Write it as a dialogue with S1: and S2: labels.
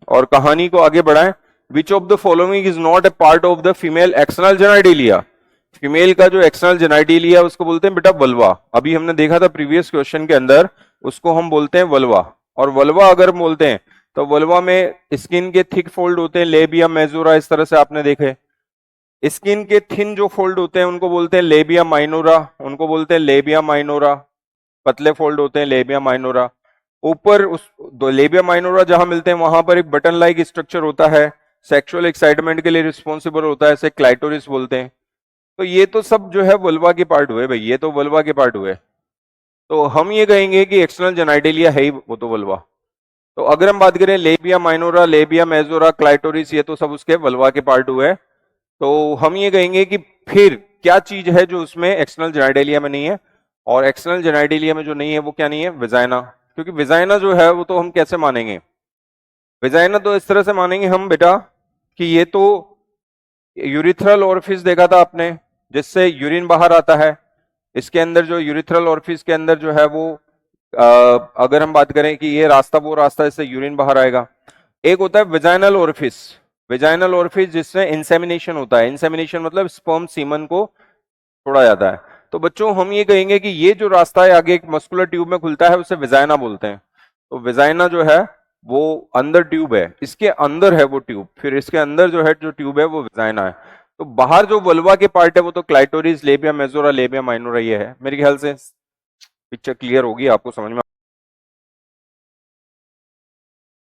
S1: और कहानी को आगे बढ़ाएं। Which of the following is not a part of the female external genitalia. Female का जो एक्सटर्नल जेनाइटेलिया उसको बोलते हैं बेटा वल्वा। अभी हमने देखा था प्रीवियस क्वेश्चन के अंदर, उसको हम बोलते हैं वल्वा। और वल्वा अगर बोलते हैं तो वल्वा में स्किन के थिक फोल्ड होते हैं, लेबिया मेजोरा, इस तरह से आपने देखे। स्किन के थिन जो फोल्ड होते हैं उनको बोलते हैं लेबिया माइनोरा, उनको बोलते हैं लेबिया माइनोरा। पतले फोल्ड होते हैं लेबिया माइनोरा। ऊपर उस लेबिया माइनोरा जहां मिलते हैं वहां पर एक बटन लाइक स्ट्रक्चर होता है, सेक्सुअल एक्साइटमेंट के लिए रिस्पॉन्सिबल होता है, इसे क्लाइटोरिस बोलते हैं। तो ये तो सब जो है वल्वा के पार्ट हुए भाई, ये तो वल्वा के पार्ट हुए। तो हम ये कहेंगे कि एक्सटर्नल जेनाइटेलिया है ही वो तो वल्वा। तो अगर हम बात करें labia minora, labia majora, clitoris, ये तो सब उसके वल्वा के पार्ट हुए। तो हम ये कहेंगे कि फिर क्या चीज है जो उसमें एक्सटर्नल जेनाइटेलिया में नहीं है, और एक्सटर्नल जेनाइटेलिया में जो नहीं है वो क्या नहीं है, विजाइना। क्योंकि विजाइना जो है वो तो हम कैसे मानेंगे, विजाइना तो इस तरह से मानेंगे हम बेटा कि ये तो यूरिथ्रल ओरिफिस देखा था आपने, जिससे यूरिन बाहर आता है। इसके अंदर जो यूरिथ्रल ओरिफिस के अंदर जो है वो अगर हम बात करें कि ये रास्ता वो रास्ता इससे यूरिन बाहर आएगा। एक होता है विजाइनल ओरिफिस, विजाइनल ओरिफिस जिससे इंसेमिनेशन होता है। इंसेमिनेशन मतलब स्पर्म सीमन को छोड़ा जाता है। तो बच्चों हम ये कहेंगे कि ये जो रास्ता है आगे एक मस्कुलर ट्यूब में खुलता है, उसे विजाइना बोलते हैं। तो विजाइना जो है वो अंदर ट्यूब है, इसके अंदर है वो ट्यूब, फिर इसके अंदर जो है जो ट्यूब है वो विजाइना है। तो बाहर जो वल्वा के पार्ट है वो तो clitoris, labia majora, labia minora ये है। मेरे ख्याल से पिक्चर क्लियर होगी, आपको समझ में